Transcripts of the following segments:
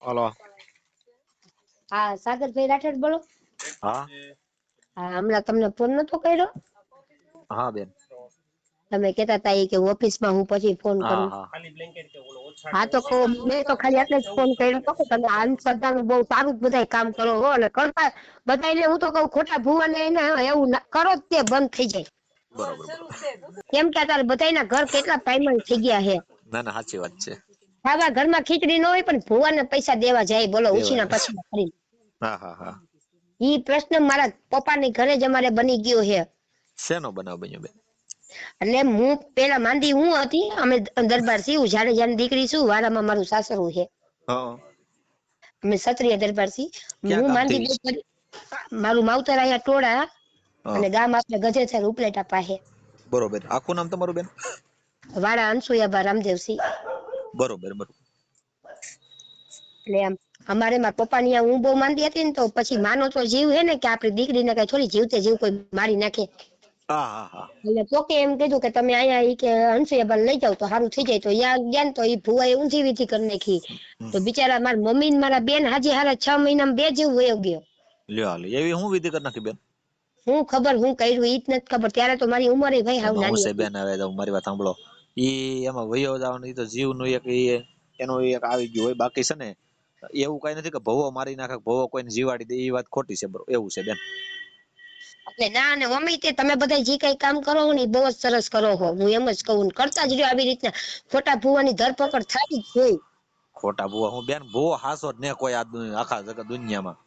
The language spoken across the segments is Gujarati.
હલો. હા, સાગરભાઈ રાઠોડ બોલો. હા હા, હમણાં તમને ફોન નતો કર્યો. હા બેન. તમે કહેતા હતા ઈ કે ઓફિસમાં હું પછી ફોન હા કરું. હા હા, તો મેં તો ખાલી એટલે જ ફોન કર્યો હતો કે તમે અંધશ્રદ્ધાનું બહુ સારું જ બધાય કામ કરો હો, અને કરતા બધાયને હું તો કહું ખોટા ભૂવાને એને એવું કરો જ તે બંધ થઈ જાય. બરોબર. કેમ કે અત્યારે બધાયના ઘર કેટલા ફાઇનલ થઈ ગયા છે. ના ના સાચી વાત છે. ખાવા ઘરમાં ખીચડી ન હોય પણ ભૂવાને પૈસા દેવા જાય, બોલો ઉછીના દેવાય. પછી કરી. હા હા હા. ઈ પ્રશ્ન મારા પપ્પાની ઘરે જ અમારે બની ગયો છે. શેનો બનાવ બન્યો બેન? એટલે હું પેલા માંદી હું હતી, અમે દરબાર થી હું જાડેજાની દીકરી છું, વારામાં મારું સાસરું છે. હા. અમે ક્ષત્રિય દરબાર થી. ક્યાં હું ગામથી? માંદી મારું માવતર અહીંયા ટોળા હા અને ગામ આપણે ગજેસર ઉપલેટા પાસે. બરોબર. આખું નામ તમારું બેન? વાડા અનસુયાબા રામદેવસિંહ. બરોબર બરોબર. એટલે એમ અમારે મારા પપ્પા ની હું બહુ માંદી હતી ને, તો પછી માનો તો જીવ હે ને કે આપડી દીકરીને કઈ થોડી જીવતે જીવ કોઈ મારી નાખે. હા હા હા. એટલે પોકે એમ કીધું કે તમે અહીંયા ઈ કે અનસુયાબા લઈ જાવ તો સારું થઈ જાય. તો યા ગયા ને તો ઈ ભુવા એ ઊંધી વિધિ કરી નાખી. તો બિચારા મારા મમ્મી ને મારા બેન હાજી હારા 6 મહિનામાં 2 જીવ વયો ગયો. લ્યો હાલે એવી હું વિધિ કરી નાખી બેન? હું ખબર હું કર્યું ઈ જ નથી ખબર. ત્યારે તો મારી ઉંમર ભાઈ હાવ એમાં હું નાની છે હતી. બેન, હવે તો મારી વાત સાંભળો. એમાં વયો જવાનું ઈ તો જીવનું એક એનું એક આવી ગયું હોય. બાકી છે ને એવું કઈ નથી કે ભવો મારી નાખે, ભવો કોઈને જીવાડી દે, એ વાત ખોટી છે. બરોબર એવું છે બેન. એટલે ના ને મમ્મી તે તમે બધા જે કઈ કામ કરો છો ને એ બહુ જ સરસ કરો છો. હું એમ જ કહું, કરતા જ રહ્યો આવી રીતના. ખોટા ભુવાની ધરપકડ થાય જ જોઈ. ખોટા ભૂવા હું બેન, ભૂવો હાસો જ ને કોઈ આખા જગત દુનિયામાં.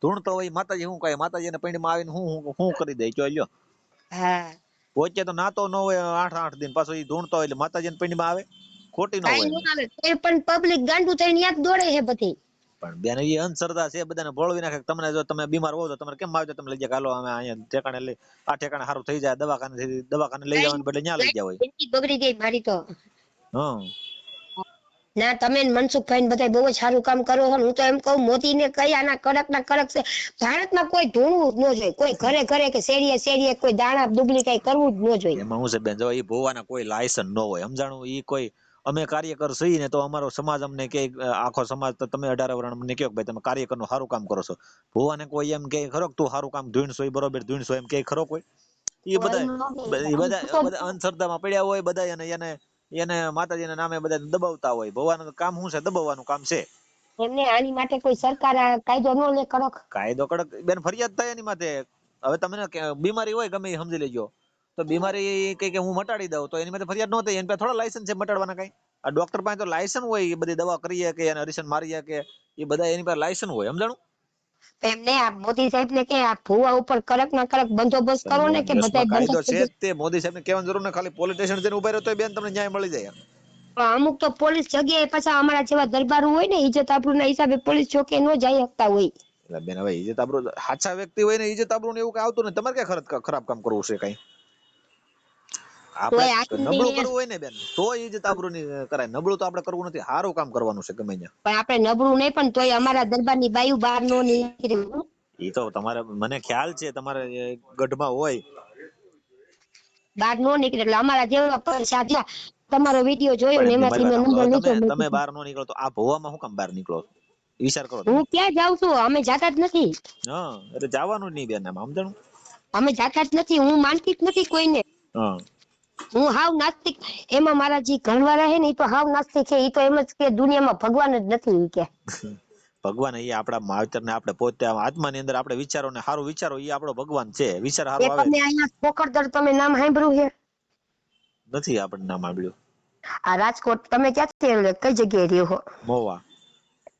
ધૂણતો હોય માતાજી શું કહે, માતાજીને પૈણીમાં આવીને હું કરી દે જો લ્યો. હા. પોતે તો નાતો ન હોય 8 દિન, પાછો એ ધૂણતો હોય એટલે માતાજીને પૈણીમાં આવે. ખોટી ન કઈ હોય ન ને. આવે તો પણ પબ્લિક ગાંડું થઈને યાદ દોડે છે બધી. પણ બેન એ અંધશ્રદ્ધા છે, બધાને ભોળવી નાખે. તમને જો તમે બીમાર હોવ તો તમારે કેમ આવે તમે લઈ જાય, હાલો અમે અહીંયા ઠેકાણે લઈ, આ ઠેકાણે સારું થઈ જાય, દવાખાને લઈ જવાને બદલે ન્યા લઈ જાવ હોય. જિંદગી બગડી ગઈ મારી તો. હા. ના તમે મનસુખભાઈ બધા બહુ જ સારું કામ કરો છો. હું તો એમ કહું મોદી ને કઈ આના કડક ના કડક છે. ભારતમાં કોઈ ધૂણવું જ ન જોઈએ. કોઈ ઘરે ઘરે કે શેરીએ શેરીએ કોઈ દાણા દુબલી કઈ કરવું જ ન જોઈએ. એમાં હું છે બેન, જો એ ભોવાના કોઈ લાયસન્સ ન હોય, સમજાણું. એ કોઈ અમે કાર્યકર છીએ ને તો અમારો સમાજ અમને કે આખો સમાજ તો તમે 18 વર્ષ મને કહો ભાઈ તમે કાર્યકરનું સારું કામ કરો છો. ભોવાને કોઈ એમ કે ખરો તું સારું કામ ધૂણસો બરોબર ધૂણસો એમ કે ખરો કોઈ? એ બધા બધા અંધશ્રદ્ધામાં પડ્યા હોય બધા, એને એને માતાજીના નામે બધા દબાવતા હોય. ભગવાનનું કામ શું છે? દબાવવાનું કામ છે. એમને આની માટે કોઈ સરકાર કાયદો ન લે કડક? કાયદો કડક બેન ફરિયાદ થાય એની માટે. હવે તમને બીમારી હોય ગમે એ સમજી લેજો, તો બીમારી કઈ હું મટાડી દઉં તો એની માટે ફરિયાદ ન થાય. એની પાસે થોડા લાયસન્સ છે મટાડવાના? કઈ આ ડોક્ટર પાસે તો લાયસન્સ હોય, એ બધી દવા કરી કે એને હરીશન મારી કે એ બધા એની પાસે લાયસન્સ હોય, સમજાણું. એમને આ મોદી સાહેબ ને કે આ ભુવા ઉપર કડક ના કડક બંદોબસ્ત કરો ને, કે બધા દેશમાં બંધ કાયદો થઈ છે જ જાય. તે મોદી સાહેબ ને કહેવાની જરૂર ને, ખાલી પોલીસ સ્ટેશન જઈને ઉભા રહ્યો તો બેન તમને ન્યાય મળી જાય. અમુક તો પોલીસ જગ્યાએ પાછા અમારા જેવા દરબારો હોય ને, ઇજ્જત આબરૂ ના હિસાબે પોલીસ ચોકે ન જઈ શકતા હોય. એટલે બેન હવે ઇજ્જત આબરૂ સાચા વ્યક્તિ હોય ને ઇજ્જત આબરૂ ને એવું કઈ આવતું ને, તમારે ક્યાં ખરાબ કામ કરવું છે કઈ? આપડે તોય નબળું પણ કરવું હોય ને બેન તો ઇજ્જત આબરૂ ની કરાય. નબળું તો આપડે કરવું નથી, સારું કામ કરવાનું છે ગમે ત્યાં. પણ આપડે નબળું નહીં, પણ તોય અમારા દરબાર ની બાયુ બહાર નો નીકળી. એ તો તમારે મને ખ્યાલ છે તમારે ગઢમાં હોય. બહાર નો નીકળે એટલે અમારા જેવા પૈસા થયા. તમારો વિડીયો જોયો પણ ને એમની મારી એમાંથી વાત મેં સાંભળો. નંબર હવે લીધો. તમે બહાર નો નીકળો તો આ ભોવામાં હું કામ બહાર નીકળો? વિચાર કરો તમે. હું ક્યાં જાઉં છું? અમે જાતા જ નથી. હા એટલે જવાનું જ નહીં બેન, એમ સમજાણું. અમે જાતા જ નથી. હું માનતી જ નથી કોઈને. હા. હું હાવ નાસ્તિક. એમાં મારા જે ઘરવાળા હે ને એ તો હાવ નાસ્તિક છે. એ તો એમ જ કે દુનિયામાં ભગવાન જ નથી ઈ કે. ભગવાન એ આપણા માવતર ને આપણે પોતે આત્માની અંદર આપણે વિચારો ને સારું વિચારો, એ આપણો ભગવાન છે. વિચાર સારો એ આવે તમે અહીંયા કોકરદર તમે નામ સાંભળ્યું છે? નથી આપણને નામ આવ્યું. આ રાજકોટ તમે ક્યાંથી કઈ જગ્યાએ રહ્યો છો? મોવા.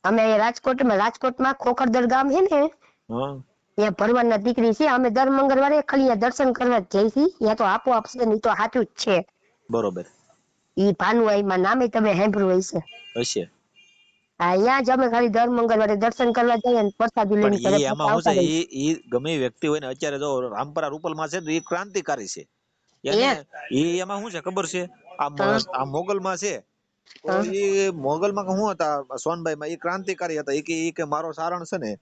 અમે રાજકોટમાં ખોખરદર ગામ છે ને, હા. ત્યાં ભરવાડ ના દીકરી છે. અમે દર મંગળવારે ખાલી દર્શન કરવા જઈ છીએ. ત્યાં તો આપો આપશે ને તો સાચું જ છે. બરોબર. ઈ ભાનુઆઈ માં નામે તમે સાંભળ્યું હશે. હશે. હા, અહીંયા જ અમે ખાલી દર મંગળવારે દર્શન કરવા જઈએ ને પ્રસાદી પણ લઈને ઘરે એ પાછા એમાં શું છે, આવતા રહીએ. એ ગમે એ વ્યક્તિ હોય ને, અત્યારે જો રામપરા રૂપલમાં છે ને, એ ક્રાંતિકારી છે. એને એ એમાં શું છે ખબર છે? હા આ મોગલમાં છે. તો હા એ મોગલમાં શું હતા સોનભાઈ માં, એ ક્રાંતિકારી હતા. એ કે મારો સારણ છે ને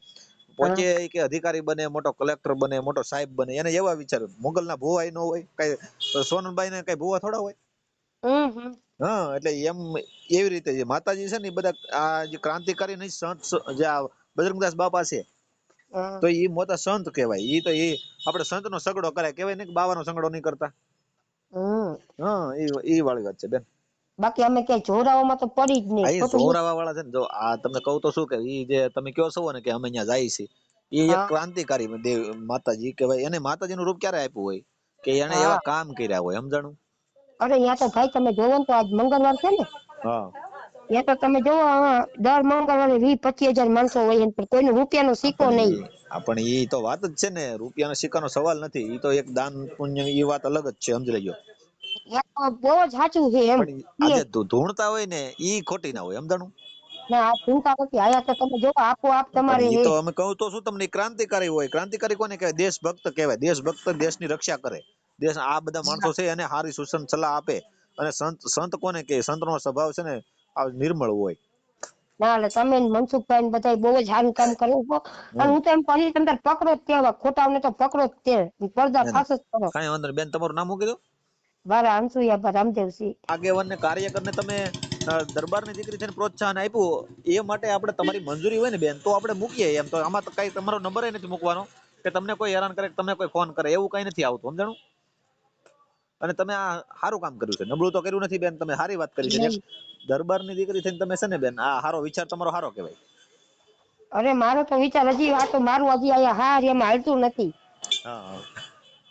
હા પોચે કે અધિકારી બને, મોટો કલેક્ટર બને, મોટો સાહેબ બને, એને એવા વિચાર. મોગલ ના ભુવા ન હોય કઈ, સોનભાઈ ને કઈ ભુવા થોડા હોય. હમ હા એટલે એમ એવી રીતે જે માતાજી છે ને એ બધા આ જે ક્રાંતિકારી નહીં જે આ બજરંગદાસ બાપા છે હા. તો એ મોટા સંત કહેવાય. એ તો એ આપણે સંતનો સગડો કરે કહેવાય ને કે બાવાનો સગડો નહીં કરતા. હમ. હા એ વાળી વાત છે બેન. બાકી અમે ક્યાંય જોરાઓમાં તો પડી જ નહીં આ એ ખોટું બોલ. જોરાવા વાળા છે ને, જો આ તમને કહું તો શું કે ઈ જે તમે કહો છો ને કે અમે અહીંયા જાય છે, એ એક હા ક્રાંતિકારી દેવ માતાજી કહેવાય. એને માતાજીનું રૂપ ક્યારે આપ્યું હોય કે એને હા. એવા કામ કર્યા હોય, સમજાણું? અરે ત્યાં તો ભાઈ તમે જોવો ને તો આજ મંગળવાર છે ને, હા ત્યાં તો તમે જોવો દર મંગળવારે 20-25 હજાર માણસો હોય એમ, પણ કોઈનો રૂપિયાનો સિક્કો નહીં. પણ ઈ તો વાત જ છે ને, રૂપિયાના સિક્કાનો સવાલ નથી. ઈ તો એક દાન પુણ્ય ઈ વાત અલગ જ છે, સમજી લેજો. ત્યાં તો બહુ જ સાચું છે એમ. પણ આજે ધૂણતા હોય ને ઈ ખોટી ના હોય, સમજાણું? ના આ ચિંતા નથી, આયા તો તમે જોવો આપોઆપ પણ તમારે ઈ હે. તો અમે કહું તો શું તમને, ક્રાંતિકારી હોય. ક્રાંતિકારી કોને કહેવાય? દેશભક્ત કહેવાય. દેશભક્ત દેશની રક્ષા કરે. દેશ આ બધા માણસો છે એને સારી સૂચન સલાહ આપે. અને સંત સંત કોને કે સંતનો સ્વભાવ છે ને આ નિર્મળ હોય. ના એટલે તમે ને મનસુખભાઈ ને બધા બહુ જ સારું કામ કરો છો. અને હમ હું તો એમ પછી તમે પકડો જ તેવા ખોટાઓને તો પકડો જ તે પડદા ના ના ફાસ જ કરો. કાંઈ વાંધો નહીં બેન, તમારું નામ મૂકી દો. મારા અનસુયાબા રામદેવસિંહ. આગેવાનને કાર્યકરને તમે દરબારની દીકરી થઈને પ્રોત્સાહન આપ્યું, એ માટે આપણે તમારી મંજૂરી હોય ને બેન તો આપણે મૂકીએ. એમ તો આમાં તો કઈ તમારો નંબર નથી મૂકવાનો કે તમને કોઈ હેરાન કરે, તમને કોઈ ફોન કરે, એવું કઈ નથી આવતું, સમજાણું? અને તમે આ સારું કામ કર્યું છે, નબળું તો કર્યું નથી બેન. તમે સારી વાત કરી છે ને, દરબારની દીકરી થઈને તમે છે ને બેન, આ સારો વિચાર તમારો સારો કહેવાય. અરે મારો તો વિચાર હજી આ તો મારું હજી અહીંયા હાર એમાં હાલતું નથી. હા હા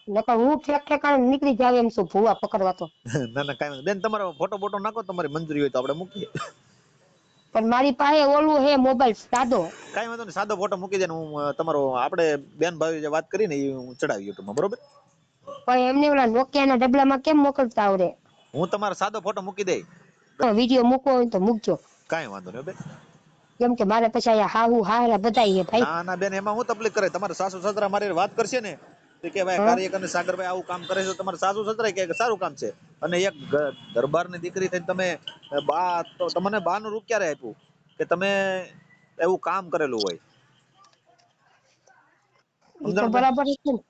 નકર હું ઠેકાણે નીકળી જાવ એમ છું ભૂવા પકડવા તો. ના ના કાંઈ બેન, તમારો ફોટો બોટો નાખો, તમારી મંજૂરી હોય તો આપણે મૂકીએ. પણ મારી પાસે ઓલું હે મોબાઈલ સાદો. કાંઈ વાંધો નહીં, સાદો ફોટો મૂકી દે ને હું તમારો આપણે બેન ભાઈ જે વાત કરીને એ હું ચડાવી યુટ્યુબમાં, બરોબર? પણ એમને ઓલા નોકિયાના ડબલામાં કેમ મોકલતા આવડે? હું તમારો સાદો ફોટો મૂકી દઈ. વિડીયો મૂકવો હોય તો મૂકજો. કાંઈ વાંધો નહીં બેન. કેમ કે મારે પછી અહીંયા હાહુ હારા બધાય હે ભાઈ. ના ના બેન, એમાં હું તકલીફ કરે? તમારા સાસુ સસરા મારી વાત કરશે ને કે ભાઈ હા કાર્યકર ને સાગરભાઈ આવું કામ કરે છે, તમારા સાસુ સસરા કે સારું કામ છે. અને એક દરબારની દીકરી થઈને તમે બા, તો તમને બાનું રૂપ ક્યારે આપ્યું કે તમે એવું કામ કરેલું હોય, એ તો સમજાણું બેન? બરાબર છે ને.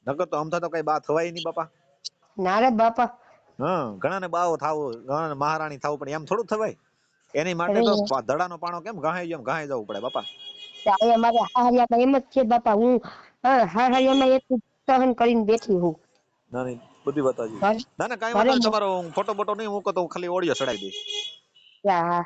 નકર તો અમથા તો કઈ બા થવાય નહીં બાપા. ના રે બાપા. હા, ઘણા ને બાવો થાવું, ઘણા ને મહારાણી થાવું, પણ એમ થોડું થવાય. એની માટે અરે તો ધડાનો પાણો કેમ ઘાઈ જેમ ઘાઈ જવું પડે બાપા. અહીંયા મારે હાહરિયામાં એમ જ છે બાપા. હું હાહરિયામાં એટલું સહન કરીને બેઠી હું. ના નહીં, બધી વાત હાચી. ઘરે ના ના કાંઈ ઘરે વાંધો નહીં, તમારો ફોટો બોટો નહીં મૂકો તો હું ખાલી ઓડિયો ચડાવી દઈશ. હા